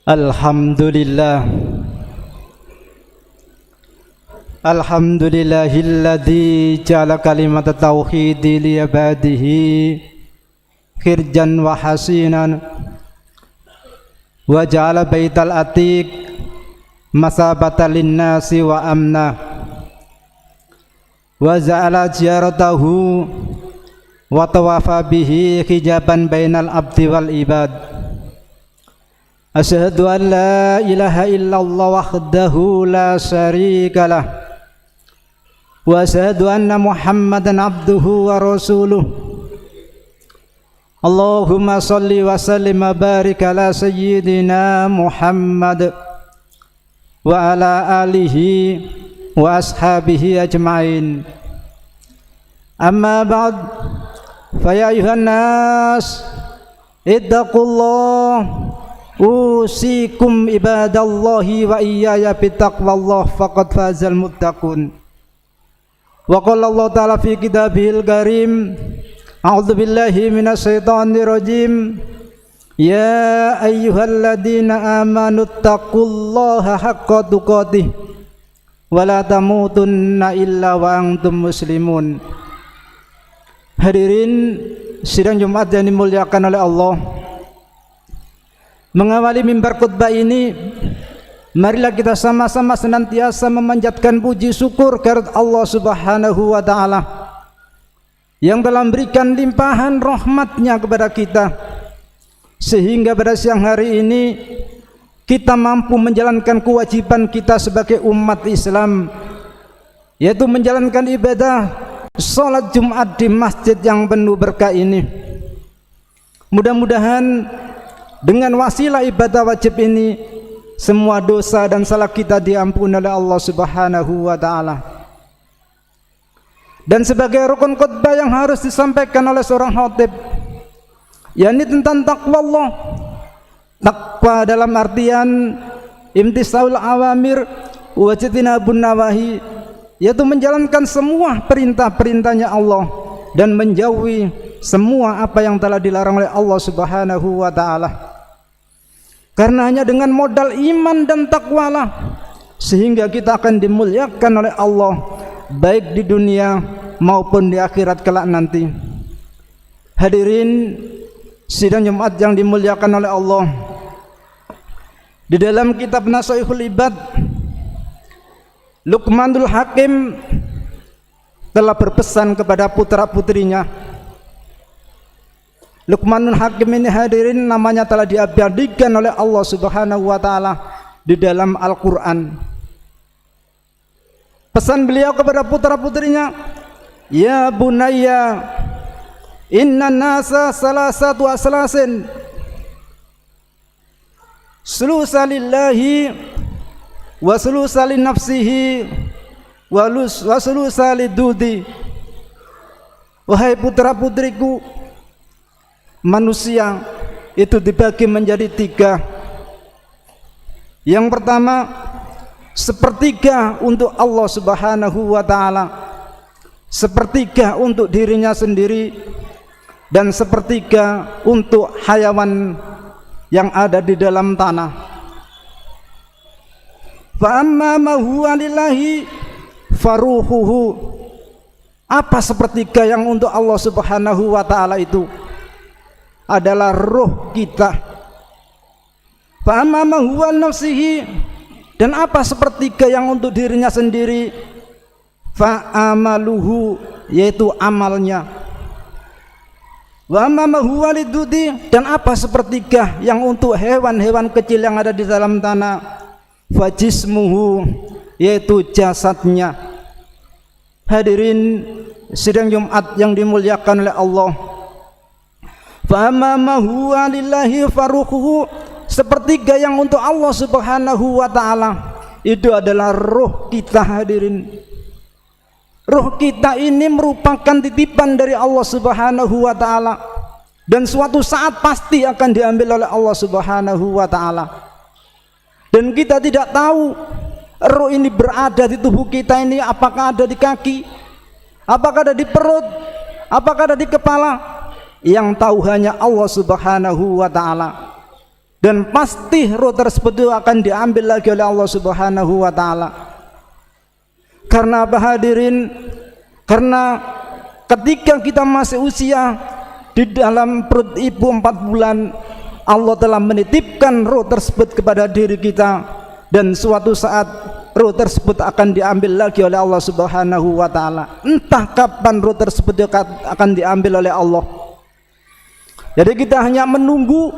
Alhamdulillah. Alhamdulillahilladzi ja'ala kalimat tauhid li ibadihi khirjan wa hasinan wa ja'ala baital atiq masabatan linnasi wa amna wa ja'ala ziyaratahu wa tawafa bihi hijaban bainal abdi wal ibad. Asyhadu an la ilaha illallah wahdahu la syarika lah wa asyhadu anna Muhammadan abduhu wa rasuluh. Allahumma salli wa sallim wa barik ala sayyidina Muhammad wa ala alihi wa ashabihi ajma'in. Amma ba'd, fa ya ayuhan nas ittaqullah usikum ibadallahi wa iyaya bitaqwallah faqad fazal muttaqun. Wa qala Allah ta'ala fi kitabihil karim, a'udzu billahi minasyaitonir rajim, ya ayyuhalladzina amanu taqullaha haqqa tuqatih wa la tamutunna illa wa antum muslimun. Hadirin sidang Jumat yang dimuliakan oleh Allah, mengawali mimbar khutbah ini, marilah kita sama-sama senantiasa memanjatkan puji syukur kehadirat Allah Subhanahu wa taala yang telah memberikan limpahan rahmat-Nya kepada kita, sehingga pada siang hari ini kita mampu menjalankan kewajiban kita sebagai umat Islam, yaitu menjalankan ibadah salat Jumat di masjid yang penuh berkah ini. Mudah-mudahan dengan wasilah ibadah wajib ini, semua dosa dan salah kita diampuni oleh Allah Subhanahu wa taala. Dan sebagai rukun khutbah yang harus disampaikan oleh seorang khatib, yakni tentang takwa Allah. Takwa dalam artian imtisaul awamir wa jitinabun nawahi, yaitu menjalankan semua perintah-perintahnya Allah dan menjauhi semua apa yang telah dilarang oleh Allah Subhanahu wa taala. Karena hanya dengan modal iman dan takwalah sehingga kita akan dimuliakan oleh Allah baik di dunia maupun di akhirat kelak nanti. Hadirin sidang Jumat yang dimuliakan oleh Allah, di dalam kitab Nasaihul Ibad, Luqmanul Hakim telah berpesan kepada putra-putrinya. Luqmanul Hakim ini hadirin namanya telah diabadikan oleh Allah Subhanahu wa taala di dalam Al-Qur'an. Pesan beliau kepada putra-putrinya, ya bunayya inna nasa salasatu aslasin sulusa lillahi wa sulusa li nafsihi wa sulusa lidudi. Wahai putra-putriku, manusia itu dibagi menjadi tiga. Yang pertama, sepertiga untuk Allah Subhanahu wa taala, sepertiga untuk dirinya sendiri, dan sepertiga untuk hayawan yang ada di dalam tanah. Fa amma ma huwa lillahi faruhuhu. Apa sepertiga yang untuk Allah Subhanahu wa taala itu? Adalah roh kita. Fa amma ma huwa nafsihi, dan apa sepertiga yang untuk dirinya sendiri? Fa amaluhu, yaitu amalnya. Wa amma ma huwa lidudi, dan apa sepertiga yang untuk hewan-hewan kecil yang ada di dalam tanah? Fa jismuhu, yaitu jasadnya. Hadirin sidang Jumat yang dimuliakan oleh Allah, fa amma ma huwa lillahi faruhuhu, sepertiga yang untuk Allah Subhanahu wa taala itu adalah roh kita. Hadirin, roh kita ini merupakan titipan dari Allah Subhanahu wa taala dan suatu saat pasti akan diambil oleh Allah Subhanahu wa taala. Dan kita tidak tahu roh ini berada di tubuh kita ini, apakah ada di kaki, apakah ada di perut, apakah ada di kepala. Yang tahu hanya Allah Subhanahu wa taala. dan pasti roh tersebut itu akan diambil lagi oleh Allah Subhanahu wa taala. Karena apa hadirin? Karena ketika kita masih usia di dalam perut ibu 4 bulan, Allah telah menitipkan roh tersebut kepada diri kita, dan suatu saat roh tersebut akan diambil lagi oleh Allah Subhanahu wa taala. Entah kapan roh tersebut akan diambil oleh Allah. Jadi kita hanya menunggu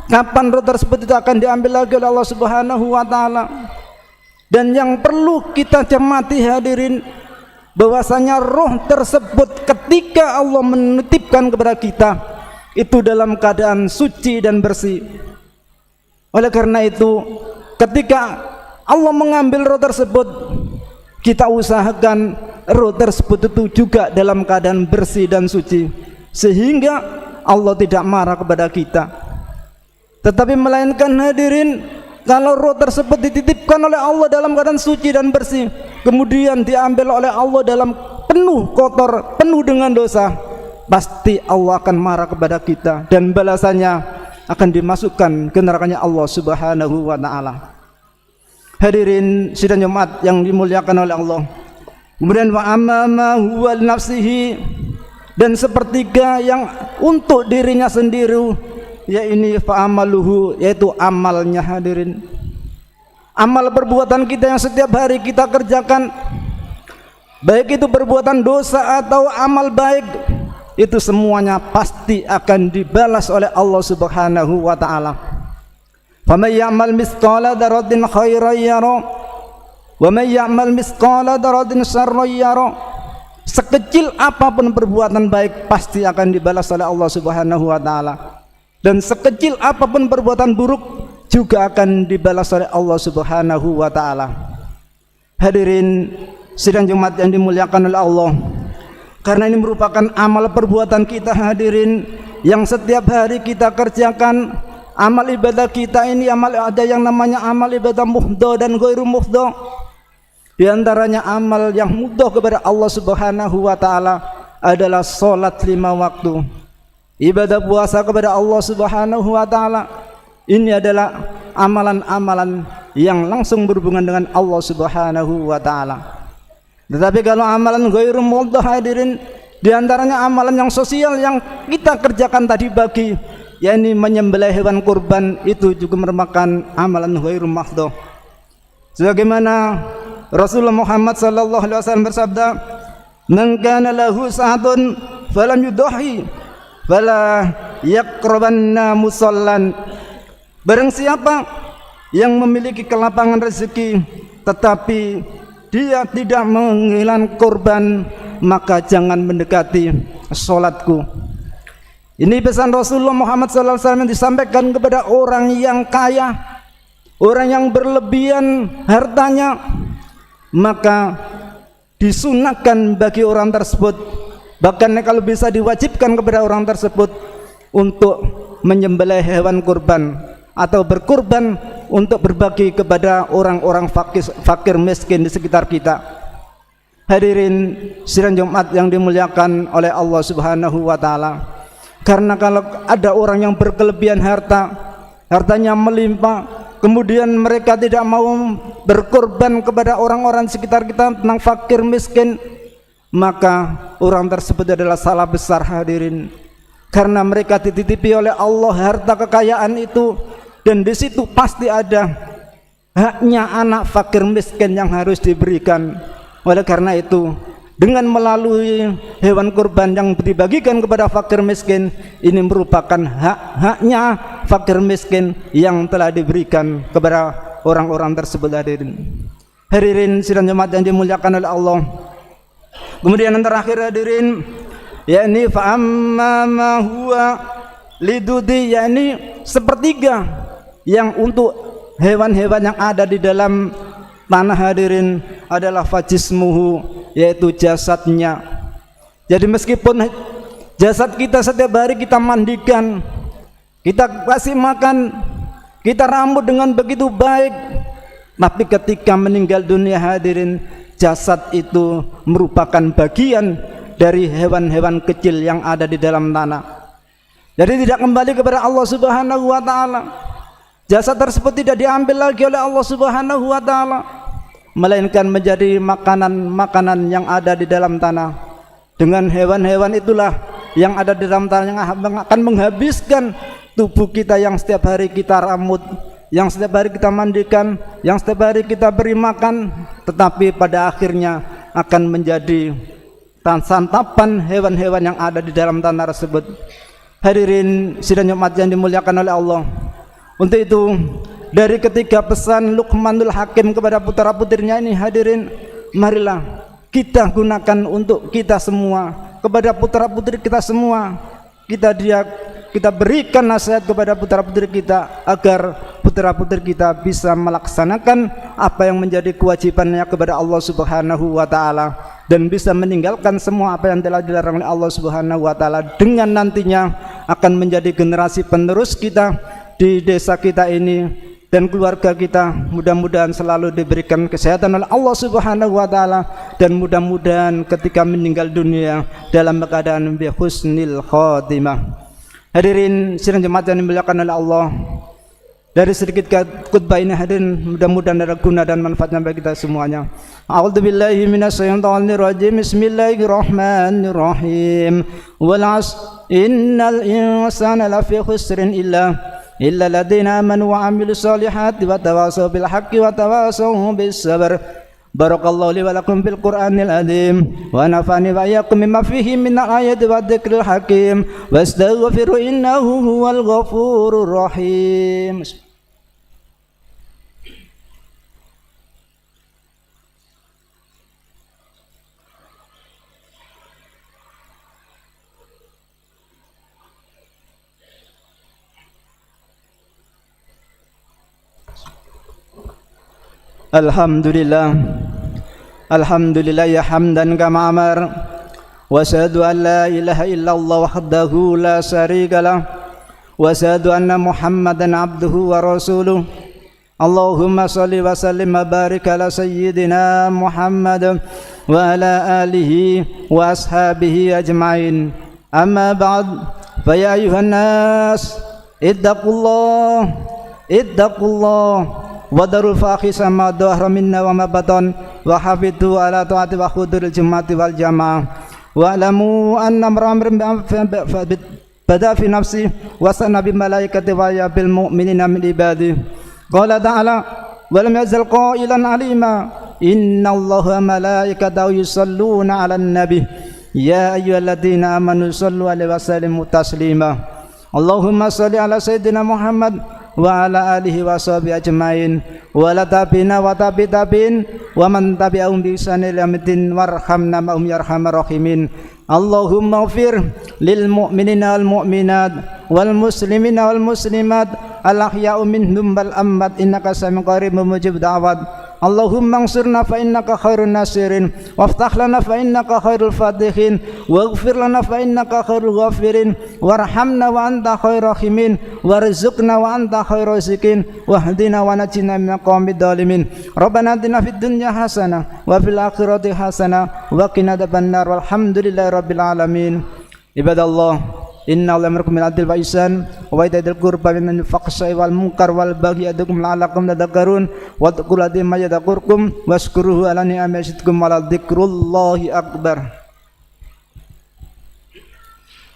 kapan roh tersebut itu akan diambil lagi oleh Allah Subhanahu wa taala. Dan yang perlu kita cermati hadirin, bahwasanya roh tersebut ketika Allah menitipkan kepada kita itu dalam keadaan suci dan bersih. Oleh karena itu, ketika Allah mengambil roh tersebut, kita usahakan roh tersebut itu juga dalam keadaan bersih dan suci, sehingga Allah tidak marah kepada kita. Tetapi melainkan hadirin, kalau roh tersebut dititipkan oleh Allah dalam keadaan suci dan bersih, kemudian diambil oleh Allah dalam penuh kotor, penuh dengan dosa, pasti Allah akan marah kepada kita, dan balasannya akan dimasukkan ke nerakanya Allah Subhanahu wa taala. Hadirin sidang Jumat yang dimuliakan oleh Allah. Kemudian wa amma huwa nafsihi, dan sepertiga yang untuk dirinya sendiri, yaitu fa'amaluhu, yaitu amalnya hadirin. Amal perbuatan kita yang setiap hari kita kerjakan, baik itu perbuatan dosa atau amal baik, itu semuanya pasti akan dibalas oleh Allah Subhanahu wa taala. Faman ya'mal mithqala dzarratin khairan yara wa man ya'mal mithqala dzarratin syarran yara. Sekecil apapun perbuatan baik pasti akan dibalas oleh Allah Subhanahu wa taala, dan sekecil apapun perbuatan buruk juga akan dibalas oleh Allah Subhanahu wa taala. Hadirin sidang Jumat yang dimuliakan oleh Allah, karena ini merupakan amal perbuatan kita hadirin yang setiap hari kita kerjakan. Amal ibadah kita ini ada yang namanya amal ibadah muhdha dan ghairu muhdha. Di antaranya amal yang mudah kepada Allah Subhanahu wa taala adalah salat 5 waktu. Ibadah puasa kepada Allah Subhanahu wa taala ini adalah amalan-amalan yang langsung berhubungan dengan Allah Subhanahu wa taala. Tetapi kalau amalan ghairu muhdha hadirin, di antaranya amalan yang sosial yang kita kerjakan tadi pagi, yakni menyembelih hewan kurban, itu juga merupakan amalan ghairu muhdha. Sebagaimana Rasulullah Muhammad sallallahu alaihi wasallam bersabda, "Man kana lahu sa'atun falam yudahi fala yaqrabanna musallan." Barang siapa yang memiliki kelapangan rezeki tetapi dia tidak menghilangkan kurban, maka jangan mendekati salatku. Ini pesan Rasulullah Muhammad sallallahu alaihi wasallam yang disampaikan kepada orang yang kaya, orang yang berlebihan hartanya. Maka disunahkan bagi orang tersebut, bahkan kalau bisa diwajibkan kepada orang tersebut untuk menyembelih hewan kurban atau berkurban untuk berbagi kepada orang-orang fakir miskin di sekitar kita. Hadirin sidang Jumat yang dimuliakan oleh Allah Subhanahu wa taala, karena kalau ada orang yang berkelebihan harta, hartanya melimpah, kemudian mereka tidak mau berkorban kepada orang-orang sekitar kita tentang fakir miskin, maka orang tersebut adalah salah besar hadirin. Karena mereka dititipi oleh Allah harta kekayaan itu, dan di situ pasti ada haknya anak fakir miskin yang harus diberikan. Oleh karena itu, dengan melalui hewan kurban yang dibagikan kepada fakir miskin, ini merupakan hak-haknya fakir miskin yang telah diberikan kepada orang-orang tersebut hadirin. Hadirin sidang Jumat yang dimuliakan oleh Allah. Kemudian yang terakhir hadirin, yakni fa amma ma huwa lidudi, yakni sepertiga yang untuk hewan-hewan yang ada di dalam tanah hadirin adalah fajismuhu, yaitu jasadnya. Jadi meskipun jasad kita setiap hari kita mandikan, kita kasih makan, kita rambut dengan begitu baik, tapi ketika meninggal dunia hadirin, jasad itu merupakan bagian dari hewan-hewan kecil yang ada di dalam tanah. Jadi tidak kembali kepada Allah Subhanahu wa taala. Jasad tersebut tidak diambil lagi oleh Allah Subhanahu wa taala, melainkan menjadi makanan-makanan yang ada di dalam tanah. Dengan hewan-hewan itulah yang ada di dalam tanah yang akan menghabiskan tubuh kita yang setiap hari kita ramut, yang setiap hari kita mandikan, yang setiap hari kita beri makan, tetapi pada akhirnya akan menjadi santapan hewan-hewan yang ada di dalam tanah tersebut. Hadirin sidang Jumat yang dimuliakan oleh Allah. Untuk itu, dari ketiga pesan Luqmanul Hakim kepada putra-putrinya ini, hadirin, marilah kita gunakan untuk kita semua, kepada putra-putri kita semua. Kita berikan nasihat kepada putra-putri kita agar putra-putri kita bisa melaksanakan apa yang menjadi kewajibannya kepada Allah Subhanahu wa taala, dan bisa meninggalkan semua apa yang telah dilarang oleh Allah Subhanahu wa taala, dengan nantinya akan menjadi generasi penerus kita di desa kita ini dan keluarga kita. Mudah-mudahan selalu diberikan kesehatan oleh Allah Subhanahu wa taala, dan mudah-mudahan ketika meninggal dunia dalam keadaan bi husnil khatimah. Hadirin sidang jemaat yang dimuliakan oleh Allah, dari sedikit khutbah ini hadirin mudah-mudahan ada guna dan manfaatnya bagi kita semuanya. A'udzubillahi minasyaitonir rajim. Bismillahirrahmanirrahim. Wal 'asr innal insana lafi khusrin illa alladziina aamanu wa 'amilus solihati wa tawassaw bil haqqi wa tawassaw bis sabr. Barakallahu li wa lakum bil Qur'anil azim wa nafa'ani wa iyyakum mimma fihi min al-ayati wa dzikril hakim wastaghfiru innahu huwal ghafurur rahim. Alhamdulillah ya hamdan kama amar, wa asyhadu an la ilaha illallah wahdahu la syarika lah, wa asyhadu anna Muhammadan abduhu wa rasuluh. Allahumma shalli wa sallim wa barik ala sayyidina Muhammad wa ala alihi wa ashabihi ajma'in. Amma ba'd, fa ya ayuhan nas ittaqullah wadarul fahisha ma dhahara minna wa ma batan wa hafidhu ala ta'ati wa khuduril jumati wal jamaah wa alamu anna amran bada fi nafsi wa sana bi malaikati wa ya bil mu'minina min ibadi. Qala ta'ala wa lam yazal qailan alima inna allaha malaikatahu yusalluna 'alan nabi ya ayyuhalladzina amanu sallu 'alaihi wa sallimu taslima. Allahumma shalli ala sayyidina Muhammad wa ala alihi wa sahbihi ajmain wa la tabina wa tabi'in wa man tabi'ahum bi ihsan ila yaumil warhamna ma'hum yarhamar rahimin. Allahumma ighfir lil mu'minina wal mu'minat wal muslimina wal muslimat al ahya'u minhum wal amwat innaka sami'un qaribun mujib da'wat. Allahumma ansurna fa innaka khairun nasirin waftah lana fa innaka khairul fatihin waghfir lana fa innaka khairul ghafirin warhamna wa anta khairur rahimin warzuqna wa anta khairur raziqin wahdina wa najina minal qaumid dhalimin. Rabbana atina fid dunya hasanah wa fil akhirati hasanah wa qina adzabannar walhamdulillahi rabbil alamin. Ibadallah, inna Allaha ya'murukum bil 'adli wal ihsan wa itaa'il qurba wa yanha 'anil fahsya'i wal munkar wal baghi ya'idhukum la'allakum tadhakkarun wadhkurul 'azima yadhkurkum washkuruhu 'ala ni'amihi yazidkum wa la dzikrullahi akbar.